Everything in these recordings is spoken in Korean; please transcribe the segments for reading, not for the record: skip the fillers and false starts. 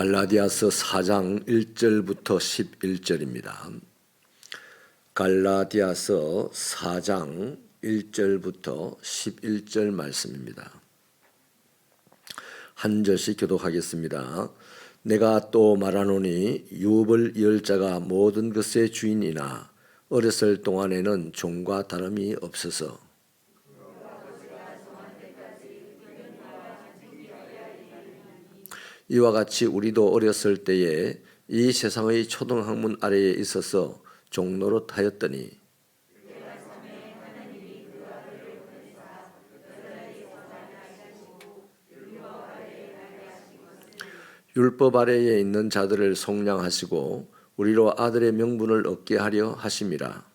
갈라디아서 4장 1절부터 11절입니다. 갈라디아서 4장 1절부터 11절 말씀입니다. 한 절씩 교독하겠습니다. 내가 또 말하노니 유업을 이을 자가 모든 것의 주인이나 어렸을 동안에는 종과 다름이 없어서 이와 같이 우리도 어렸을 때에 이 세상의 초등학문 아래에 있어서 종노릇 하였더니 율법 아래에 있는 자들을 속량하시고 우리로 아들의 명분을 얻게 하려 하심이라.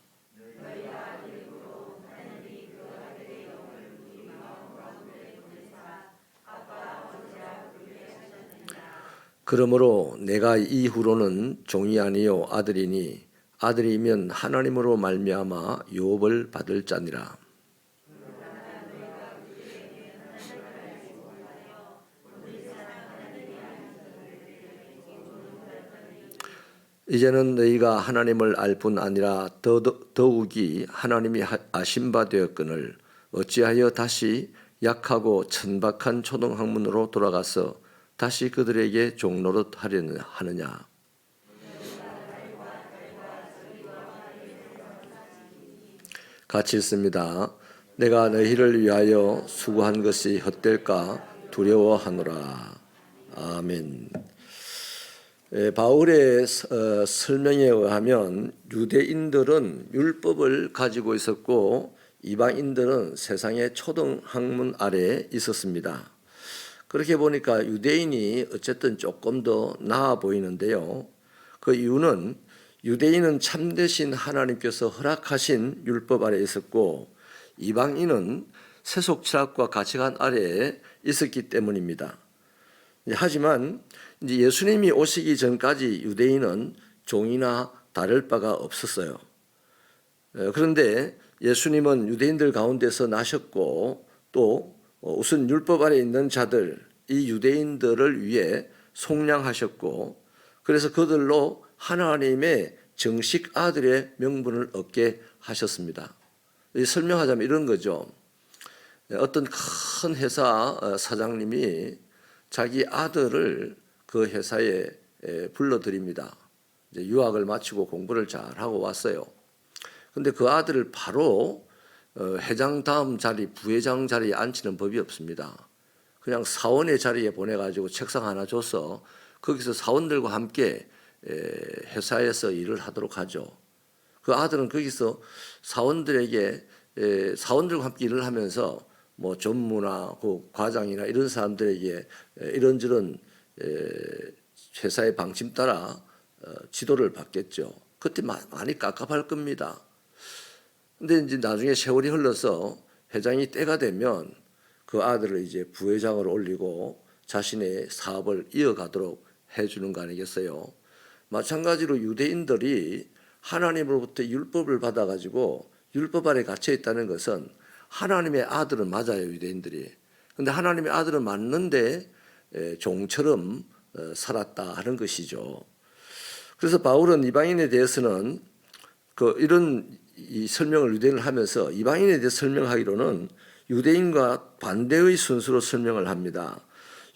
그러므로 내가 이후로는 종이 아니요 아들이니 아들이면 하나님으로 말미암아 유업을 받을 자니라. 이제는 너희가 하나님을 알 뿐 아니라 더욱이 하나님이 아신 바 되었거늘 어찌하여 다시 약하고 천박한 초등학문으로 돌아가서 다시 그들에게 종노릇 하느냐. 같이 읽습니다. 내가 너희를 위하여 수고한 것이 헛될까 두려워하노라. 아멘. 바울의 설명에 의하면 유대인들은 율법을 가지고 있었고 이방인들은 세상의 초등학문 아래에 있었습니다. 그렇게 보니까 유대인이 어쨌든 조금 더 나아 보이는데요. 그 이유는 유대인은 참되신 하나님께서 허락하신 율법 아래에 있었고 이방인은 세속 철학과 가치관 아래에 있었기 때문입니다. 하지만 이제 예수님이 오시기 전까지 유대인은 종이나 다를 바가 없었어요. 그런데 예수님은 유대인들 가운데서 나셨고 또 우선 율법 아래 있는 자들, 이 유대인들을 위해 속량하셨고 그래서 그들로 하나님의 정식 아들의 명분을 얻게 하셨습니다. 설명하자면 이런 거죠. 어떤 큰 회사 사장님이 자기 아들을 그 회사에 불러들입니다. 이제 유학을 마치고 공부를 잘하고 왔어요. 그런데 그 아들을 바로 회장 다음 자리, 부회장 자리에 앉히는 법이 없습니다. 그냥 사원의 자리에 보내가지고 책상 하나 줘서 거기서 사원들과 함께 회사에서 일을 하도록 하죠. 그 아들은 거기서 사원들과 함께 일을 하면서 뭐 전무나 그 과장이나 이런 사람들에게 이런저런 회사의 방침 따라 지도를 받겠죠. 그때 많이 깝깝할 겁니다. 근데 이제 나중에 세월이 흘러서 회장이 때가 되면 그 아들을 이제 부회장으로 올리고 자신의 사업을 이어가도록 해주는 거 아니겠어요? 마찬가지로 유대인들이 하나님으로부터 율법을 받아가지고 율법 아래 갇혀 있다는 것은 하나님의 아들은 맞아요, 유대인들이. 그런데 하나님의 아들은 맞는데 종처럼 살았다 하는 것이죠. 그래서 바울은 이방인에 대해서는 이런 이 설명을 유대인을 하면서 이방인에 대해 설명하기로는 유대인과 반대의 순서로 설명을 합니다.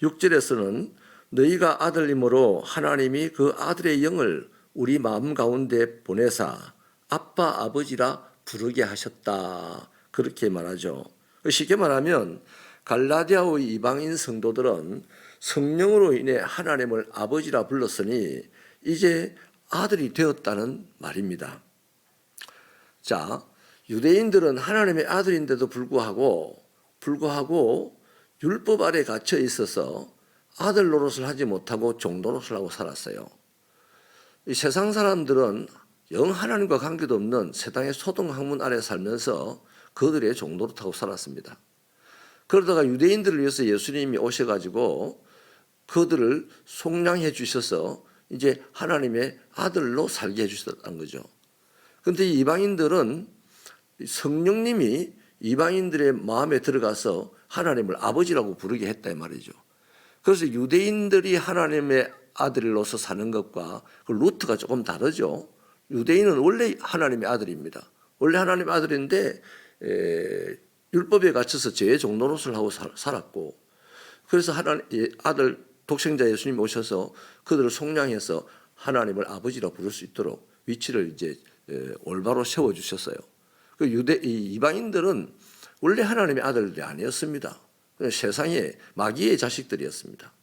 6절에서는 너희가 아들임으로 하나님이 그 아들의 영을 우리 마음 가운데 보내사 아빠 아버지라 부르게 하셨다. 그렇게 말하죠. 쉽게 말하면 갈라디아의 이방인 성도들은 성령으로 인해 하나님을 아버지라 불렀으니 이제 아들이 되었다는 말입니다. 자, 유대인들은 하나님의 아들인데도 불구하고 율법 아래 갇혀 있어서 아들 노릇을 하지 못하고 종 노릇을 하고 살았어요. 이 세상 사람들은 영 하나님과 관계도 없는 세상의 소등학문 아래 살면서 그들의 종 노릇하고 살았습니다. 그러다가 유대인들을 위해서 예수님이 오셔가지고 그들을 속량해 주셔서 이제 하나님의 아들로 살게 해주셨다는 거죠. 그런데 이방인들은 성령님이 이방인들의 마음에 들어가서 하나님을 아버지라고 부르게 했다 이 말이죠. 그래서 유대인들이 하나님의 아들로서 사는 것과 그 루트가 조금 다르죠. 유대인은 원래 하나님의 아들입니다. 원래 하나님의 아들인데 율법에 갇혀서 죄의 종노릇을 하고 살았고, 그래서 하나님 아들 독생자 예수님이 오셔서 그들을 속량해서 하나님을 아버지라 부를 수 있도록 위치를 이제 올바로 세워 주셨어요. 그 이방인들은 원래 하나님의 아들들이 아니었습니다. 세상의 마귀의 자식들이었습니다.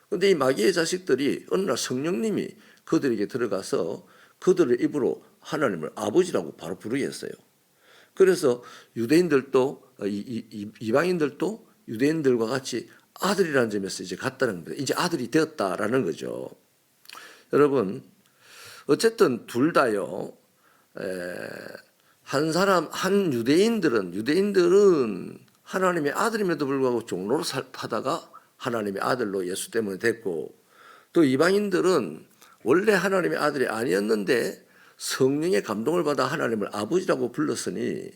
그런데 이 마귀의 자식들이 어느 날 성령님이 그들에게 들어가서 그들의 입으로 하나님을 아버지라고 바로 부르게 했어요. 그래서 유대인들도 이방인들도 유대인들과 같이 아들이라는 점에서 이제 같다는 겁니다. 이제 아들이 되었다라는 거죠. 여러분, 어쨌든 둘 다요. 한 유대인들은 하나님의 아들임에도 불구하고 종로로 하다가 하나님의 아들로 예수 때문에 됐고, 또 이방인들은 원래 하나님의 아들이 아니었는데 성령의 감동을 받아 하나님을 아버지라고 불렀으니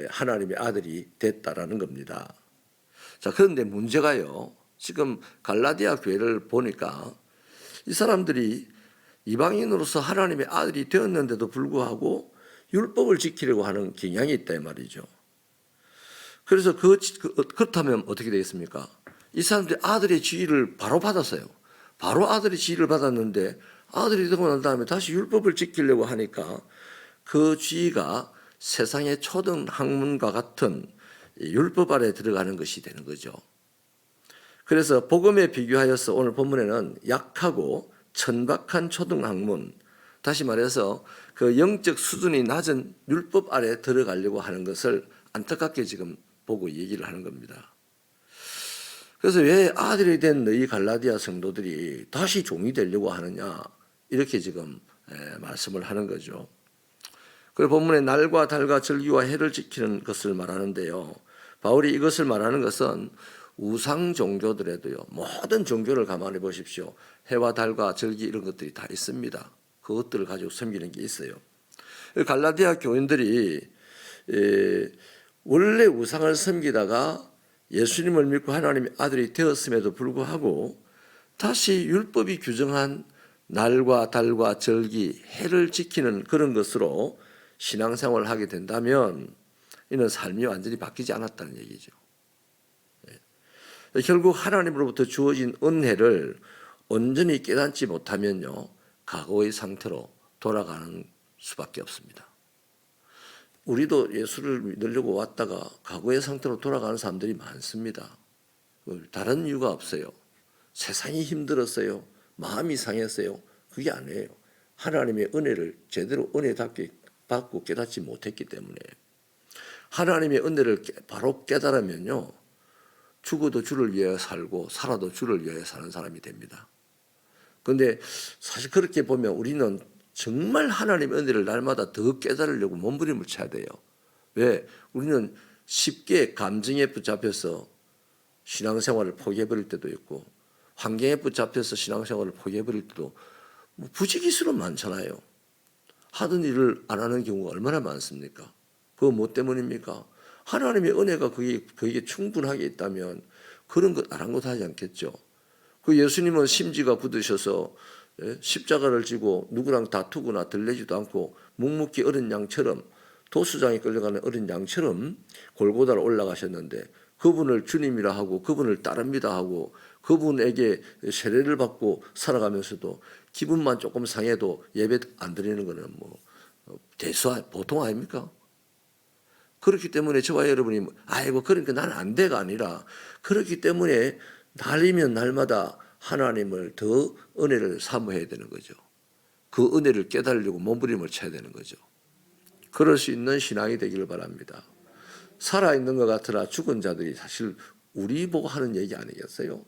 하나님의 아들이 됐다라는 겁니다. 자, 그런데 문제가요, 지금 갈라디아 교회를 보니까 이 사람들이 이방인으로서 하나님의 아들이 되었는데도 불구하고 율법을 지키려고 하는 경향이 있다 이 말이죠. 그래서 그렇다면 어떻게 되겠습니까? 이 사람들이 아들의 지위를 바로 받았어요. 바로 아들의 지위를 받았는데 아들이 되고 난 다음에 다시 율법을 지키려고 하니까 그 지위가 세상의 초등 학문과 같은 율법 아래 들어가는 것이 되는 거죠. 그래서 복음에 비교하여서 오늘 본문에는 약하고 천박한 초등 학문, 다시 말해서 그 영적 수준이 낮은 율법 아래 들어가려고 하는 것을 안타깝게 지금 보고 얘기를 하는 겁니다. 그래서 왜 아들이 된 너희 갈라디아 성도들이 다시 종이 되려고 하느냐, 이렇게 지금 말씀을 하는 거죠. 그리고 본문에 날과 달과 절기와 해를 지키는 것을 말하는데요, 바울이 이것을 말하는 것은 우상 종교들에도요, 모든 종교를 가만히 보십시오. 해와 달과 절기 이런 것들이 다 있습니다. 그것들을 가지고 섬기는 게 있어요. 갈라디아 교인들이 원래 우상을 섬기다가 예수님을 믿고 하나님의 아들이 되었음에도 불구하고 다시 율법이 규정한 날과 달과 절기, 해를 지키는 그런 것으로 신앙생활을 하게 된다면 이는 삶이 완전히 바뀌지 않았다는 얘기죠. 결국 하나님으로부터 주어진 은혜를 온전히 깨닫지 못하면요, 과거의 상태로 돌아가는 수밖에 없습니다. 우리도 예수를 믿으려고 왔다가 과거의 상태로 돌아가는 사람들이 많습니다. 다른 이유가 없어요. 세상이 힘들었어요. 마음이 상했어요. 그게 아니에요. 하나님의 은혜를 제대로 은혜답게 받고 깨닫지 못했기 때문에. 하나님의 은혜를 바로 깨달으면요, 죽어도 주를 위하여 살고 살아도 주를 위하여 사는 사람이 됩니다. 그런데 사실 그렇게 보면 우리는 정말 하나님의 은혜를 날마다 더 깨달으려고 몸부림을 쳐야 돼요. 왜? 우리는 쉽게 감정에 붙잡혀서 신앙생활을 포기해버릴 때도 있고, 환경에 붙잡혀서 신앙생활을 포기해버릴 때도 부지기수로 많잖아요. 하던 일을 안 하는 경우가 얼마나 많습니까? 그거 뭐 때문입니까? 하나님의 은혜가 거기에 충분하게 있다면 그런 것 아랑곳하지 않겠죠. 그 예수님은 심지가 굳으셔서 십자가를 지고 누구랑 다투거나 들리지도 않고 묵묵히 어린 양처럼, 도수장에 끌려가는 어린 양처럼 골고다로 올라가셨는데, 그분을 주님이라 하고 그분을 따릅니다 하고 그분에게 세례를 받고 살아가면서도 기분만 조금 상해도 예배 안 드리는 것은 뭐 보통 아닙니까? 그렇기 때문에 저와 여러분이 아이고 그러니까 나는 안 돼가 아니라, 그렇기 때문에 날이면 날마다 하나님을 더 은혜를 사모해야 되는 거죠. 그 은혜를 깨달으려고 몸부림을 쳐야 되는 거죠. 그럴 수 있는 신앙이 되기를 바랍니다. 살아있는 것 같으나 죽은 자들이 사실 우리 보고 하는 얘기 아니겠어요?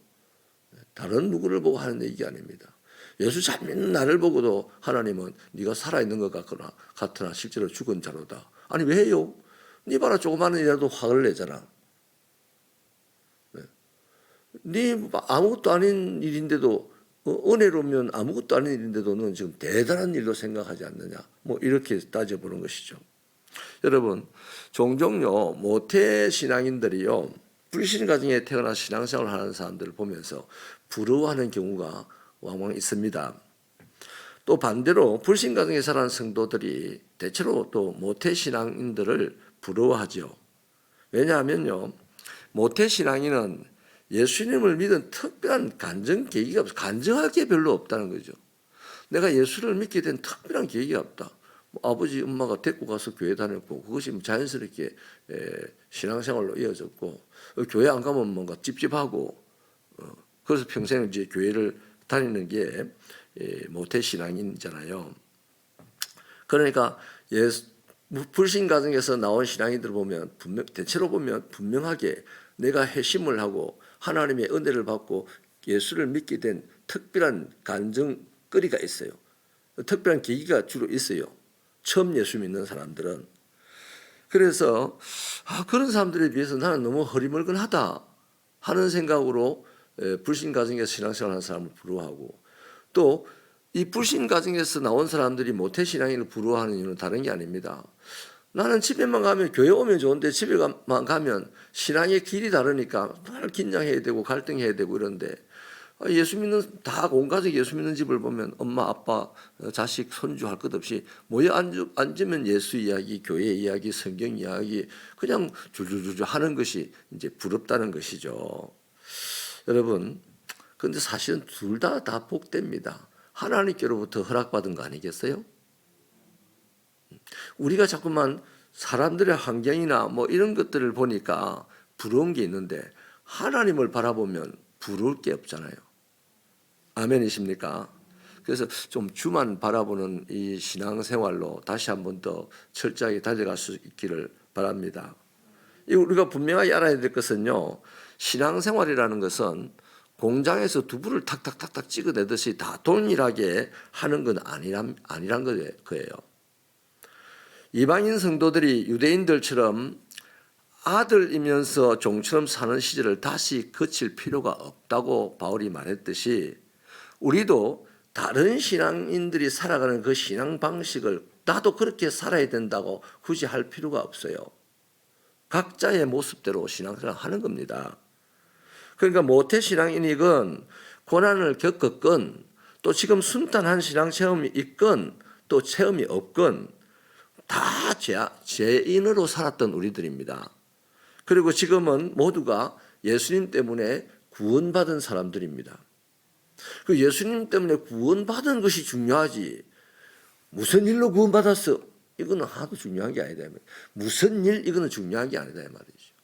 다른 누구를 보고 하는 얘기 아닙니다. 예수 잘 믿는 나를 보고도 하나님은 네가 살아있는 것 같으나 실제로 죽은 자로다. 아니 왜요? 네 봐라, 조그마한 일이라도 화를 내잖아. 네 아무것도 아닌 일인데도, 은혜로면 아무것도 아닌 일인데도 넌 지금 대단한 일로 생각하지 않느냐, 뭐 이렇게 따져보는 것이죠. 여러분, 종종요 모태 신앙인들이요 불신 가정에 태어나 신앙생활을 하는 사람들을 보면서 부러워하는 경우가 왕왕 있습니다. 또 반대로 불신 가정에 자란 성도들이 대체로 또 모태신앙인들을 부러워하죠. 왜냐하면요, 모태신앙인은 예수님을 믿은 특별한 간증 계기가 없어. 간증할 게 별로 없다는 거죠. 내가 예수를 믿게 된 특별한 계기가 없다. 아버지, 엄마가 데리고 가서 교회 다녔고 그것이 자연스럽게 신앙생활로 이어졌고 교회 안 가면 뭔가 찝찝하고 그래서 평생 이제 교회를 다니는 게 모태신앙인이잖아요. 그러니까 불신 가정에서 나온 신앙인들 보면 대체로 보면 분명하게 내가 회심을 하고 하나님의 은혜를 받고 예수를 믿게 된 특별한 간증거리가 있어요. 특별한 계기가 주로 있어요. 처음 예수 믿는 사람들은. 그래서 그런 사람들에 비해서 나는 너무 허리멀건하다 하는 생각으로 불신 가정에서 신앙생활하는 사람을 부러워하고, 또 이 불신 가정에서 나온 사람들이 모태신앙인을 부러워하는 이유는 다른 게 아닙니다. 나는 집에만 가면, 교회 오면 좋은데 집에만 가면 신앙의 길이 다르니까 늘 긴장해야 되고 갈등해야 되고 이런데, 예수 믿는 다 온 가족 예수 믿는 집을 보면 엄마, 아빠, 자식, 손주 할 것 없이 모여 앉으면 예수 이야기, 교회 이야기, 성경 이야기 그냥 줄줄줄 하는 것이 이제 부럽다는 것이죠. 여러분, 그런데 사실은 둘 다 복됩니다. 하나님께로부터 허락받은 거 아니겠어요? 우리가 자꾸만 사람들의 환경이나 뭐 이런 것들을 보니까 부러운 게 있는데 하나님을 바라보면 부러울 게 없잖아요. 아멘이십니까? 그래서 좀 주만 바라보는 이 신앙생활로 다시 한 번 더 철저하게 달려갈 수 있기를 바랍니다. 우리가 분명하게 알아야 될 것은요, 신앙생활이라는 것은 공장에서 두부를 탁탁탁탁 찍어내듯이 다 동일하게 하는 건 아니란 거예요. 이방인 성도들이 유대인들처럼 아들이면서 종처럼 사는 시절을 다시 거칠 필요가 없다고 바울이 말했듯이, 우리도 다른 신앙인들이 살아가는 그 신앙 방식을 나도 그렇게 살아야 된다고 굳이 할 필요가 없어요. 각자의 모습대로 신앙생활을 하는 겁니다. 그러니까 모태신앙인이건 고난을 겪었건 또 지금 순탄한 신앙 체험이 있건 또 체험이 없건 다 죄인으로 살았던 우리들입니다. 그리고 지금은 모두가 예수님 때문에 구원받은 사람들입니다. 그 예수님 때문에 구원받은 것이 중요하지, 무슨 일로 구원받았어? 이거는 하나도 중요한 게 아니다. 무슨 일? 이거는 중요한 게 아니다 이 말이죠.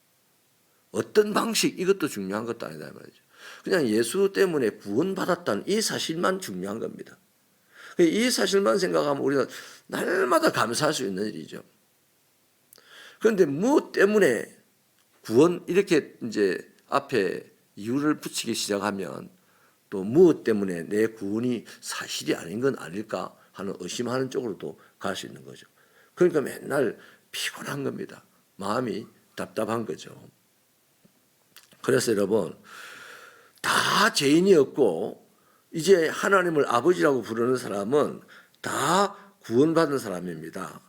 어떤 방식? 이것도 중요한 것도 아니다 이 말이죠. 그냥 예수 때문에 구원받았다는 이 사실만 중요한 겁니다. 이 사실만 생각하면 우리가 날마다 감사할 수 있는 일이죠. 그런데 뭐 때문에 구원, 이렇게 이제 앞에 이유를 붙이기 시작하면 또 무엇 때문에 내 구원이 사실이 아닌 건 아닐까 하는 의심하는 쪽으로도 갈 수 있는 거죠. 그러니까 맨날 피곤한 겁니다. 마음이 답답한 거죠. 그래서 여러분, 다 죄인이었고 이제 하나님을 아버지라고 부르는 사람은 다 구원받은 사람입니다.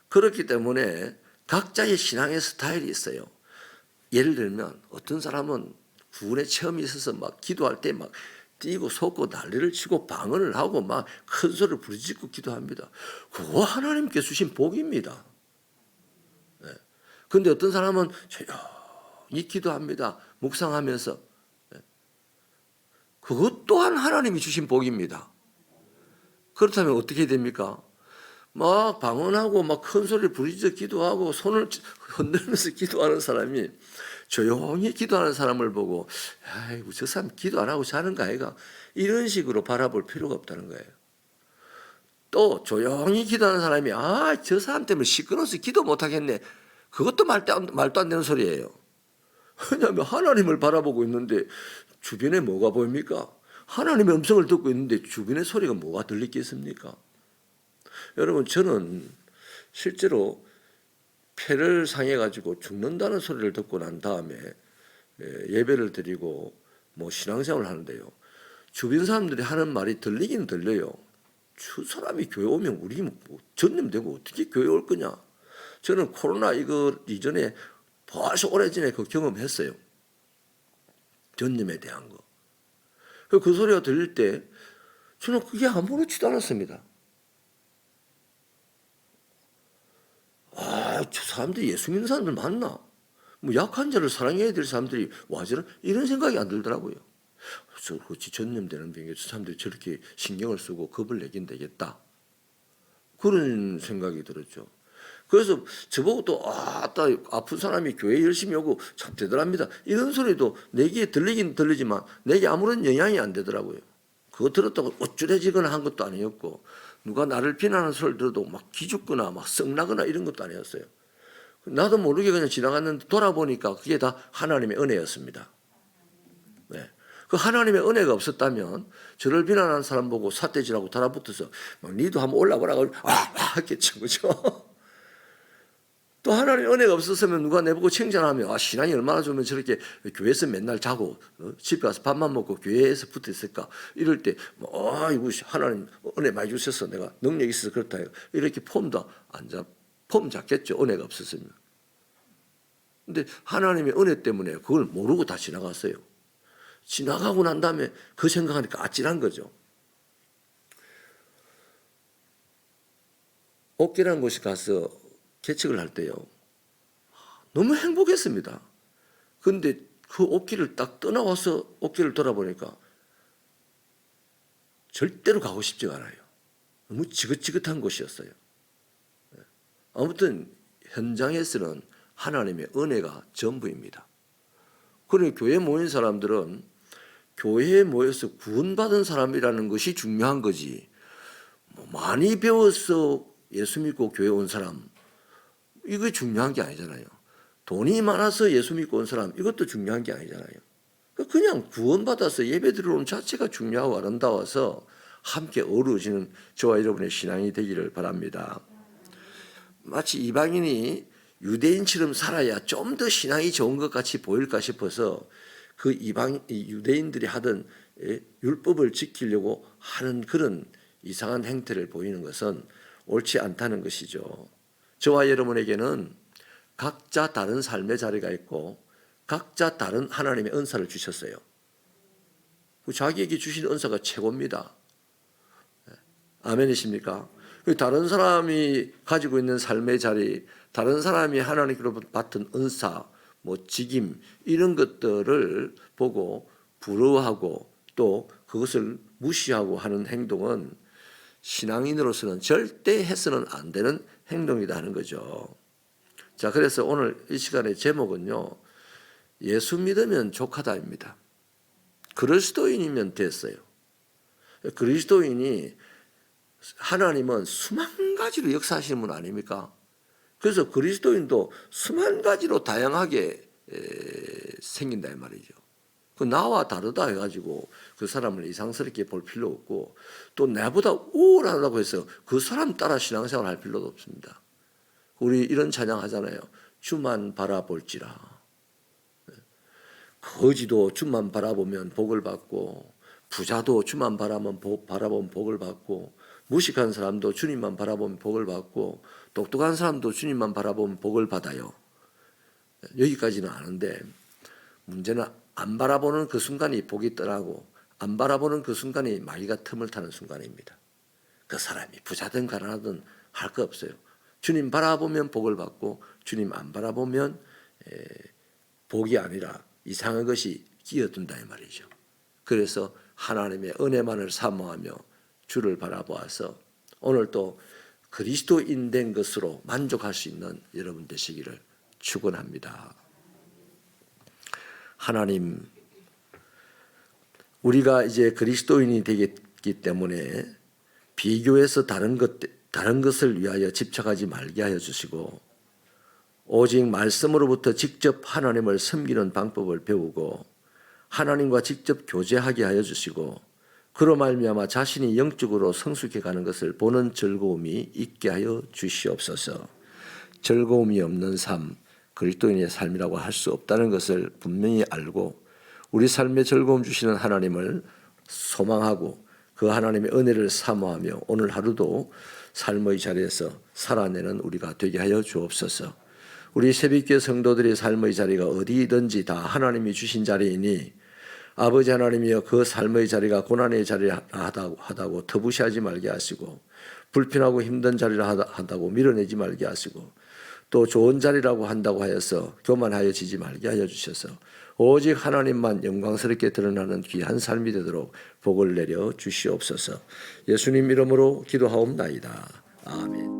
그렇기 때문에 각자의 신앙의 스타일이 있어요. 예를 들면 어떤 사람은 구원의 체험이 있어서 막 기도할 때 막 뛰고 솟고 난리를 치고 방언을 하고 막 큰 소리를 부르짖고 기도합니다. 그거 하나님께 주신 복입니다. 그런데 어떤 사람은 조용히 기도합니다. 묵상하면서. 그것 또한 하나님이 주신 복입니다. 그렇다면 어떻게 됩니까? 막 방언하고 막 큰 소리를 부르짖어 기도하고 손을 흔들면서 기도하는 사람이 조용히 기도하는 사람을 보고, 아이고 저 사람 기도 안 하고 자는 거 아이가, 이런 식으로 바라볼 필요가 없다는 거예요. 또 조용히 기도하는 사람이 저 사람 때문에 시끄러워서 기도 못 하겠네, 그것도 말도 안 되는 소리예요. 왜냐하면 하나님을 바라보고 있는데 주변에 뭐가 보입니까? 하나님의 음성을 듣고 있는데 주변의 소리가 뭐가 들리겠습니까? 여러분, 저는 실제로 폐를 상해가지고 죽는다는 소리를 듣고 난 다음에 예배를 드리고 뭐 신앙생활을 하는데요, 주변 사람들이 하는 말이 들리긴 들려요. 저 사람이 교회 오면 우리 뭐 전염되고 어떻게 교회 올 거냐. 저는 코로나 이거 이전에 벌써 오래전에 그 경험했어요. 전염에 대한 거. 그 소리가 들릴 때 저는 그게 아무렇지도 않았습니다. 저 사람들이 예수 믿는 사람들 맞나? 뭐 약한 자를 사랑해야 될 사람들이 와저런 이런 생각이 안 들더라고요. 그렇지 전염되는 병에 저 사람들이 저렇게 신경을 쓰고 겁을 내긴 되겠다. 그런 생각이 들었죠. 그래서 저보고 또 아픈 사람이 교회 열심히 오고 참 대단합니다. 이런 소리도 내게 들리긴 들리지만 내게 아무런 영향이 안 되더라고요. 그거 들었다고 어쭈래지거나 한 것도 아니었고 누가 나를 비난하는 소리를 들어도 막 기죽거나 막 썩나거나 이런 것도 아니었어요. 나도 모르게 그냥 지나갔는데 돌아보니까 그게 다 하나님의 은혜였습니다. 네. 그 하나님의 은혜가 없었다면 저를 비난하는 사람 보고 삿대질하고 달아붙어서 막 니도 한번 올라보라고 했겠죠. 그죠? 또 하나님의 은혜가 없었으면 누가 내보고 칭찬하면 신앙이 얼마나 좋으면 저렇게 교회에서 맨날 자고 집에 가서 밥만 먹고 교회에서 붙어 있을까 이럴 때 이거 하나님 은혜 많이 주셔서 내가 능력이 있어서 그렇다 이렇게 폼 잡겠죠. 은혜가 없었으면. 근데 하나님의 은혜 때문에 그걸 모르고 다 지나갔어요. 지나가고 난 다음에 그 생각하니까 아찔한 거죠. 옥기라는 곳에 가서 개척을 할 때요. 너무 행복했습니다. 그런데 그 옥기를 딱 떠나와서 옥기를 돌아보니까 절대로 가고 싶지가 않아요. 너무 지긋지긋한 곳이었어요. 아무튼 현장에서는 하나님의 은혜가 전부입니다. 그러니까 교회에 모인 사람들은 교회에 모여서 구원받은 사람이라는 것이 중요한 거지. 많이 배워서 예수 믿고 교회 온 사람 이거 중요한 게 아니잖아요. 돈이 많아서 예수 믿고 온 사람 이것도 중요한 게 아니잖아요. 그냥 구원받아서 예배 들어오는 자체가 중요하고 아름다워서 함께 어우러지는 저와 여러분의 신앙이 되기를 바랍니다. 마치 이방인이 유대인처럼 살아야 좀 더 신앙이 좋은 것 같이 보일까 싶어서 그 유대인들이 하던 율법을 지키려고 하는 그런 이상한 행태를 보이는 것은 옳지 않다는 것이죠. 저와 여러분에게는 각자 다른 삶의 자리가 있고 각자 다른 하나님의 은사를 주셨어요. 자기에게 주신 은사가 최고입니다. 아멘이십니까? 다른 사람이 가지고 있는 삶의 자리, 다른 사람이 하나님께로부터 받은 은사, 직임 이런 것들을 보고 부러워하고 또 그것을 무시하고 하는 행동은 신앙인으로서는 절대 해서는 안 되는 행동이다 하는 거죠. 자, 그래서 오늘 이 시간의 제목은요. 예수 믿으면 족하다입니다. 그리스도인이면 됐어요. 그리스도인이 하나님은 수만 가지로 역사하시는 분 아닙니까? 그래서 그리스도인도 수만 가지로 다양하게 생긴다 이 말이죠. 그 나와 다르다 해가지고 그 사람을 이상스럽게 볼 필요 없고 또 나보다 우월하다고 해서 그 사람 따라 신앙생활 할 필요도 없습니다. 우리 이런 찬양 하잖아요. 주만 바라볼지라. 거지도 주만 바라보면 복을 받고 부자도 주만 바라보면 복을 받고 무식한 사람도 주님만 바라보면 복을 받고 똑똑한 사람도 주님만 바라보면 복을 받아요. 여기까지는 아는데 문제는 안 바라보는 그 순간이 복이 떠나고 안 바라보는 그 순간이 마귀가 틈을 타는 순간입니다. 그 사람이 부자든 가난하든 할 거 없어요. 주님 바라보면 복을 받고 주님 안 바라보면 복이 아니라 이상한 것이 끼어든다 이 말이죠. 그래서 하나님의 은혜만을 사모하며 주를 바라보아서 오늘 또 그리스도인 된 것으로 만족할 수 있는 여러분 되시기를 축원합니다. 하나님, 우리가 이제 그리스도인이 되겠기 때문에 비교해서 다른 것을 위하여 집착하지 말게 하여 주시고 오직 말씀으로부터 직접 하나님을 섬기는 방법을 배우고 하나님과 직접 교제하게 하여 주시고 그로 말미암아 자신이 영적으로 성숙해 가는 것을 보는 즐거움이 있게 하여 주시옵소서. 즐거움이 없는 삶, 그리스도인의 삶이라고 할 수 없다는 것을 분명히 알고 우리 삶에 즐거움 주시는 하나님을 소망하고 그 하나님의 은혜를 사모하며 오늘 하루도 삶의 자리에서 살아내는 우리가 되게 하여 주옵소서. 우리 새벽교회 성도들의 삶의 자리가 어디든지 다 하나님이 주신 자리이니 아버지 하나님이여 그 삶의 자리가 고난의 자리라 하다고 터부시하지 말게 하시고 불편하고 힘든 자리라 한다고 밀어내지 말게 하시고 또 좋은 자리라고 한다고 하여서 교만하여 지지 말게 하여 주셔서 오직 하나님만 영광스럽게 드러나는 귀한 삶이 되도록 복을 내려 주시옵소서. 예수님 이름으로 기도하옵나이다. 아멘.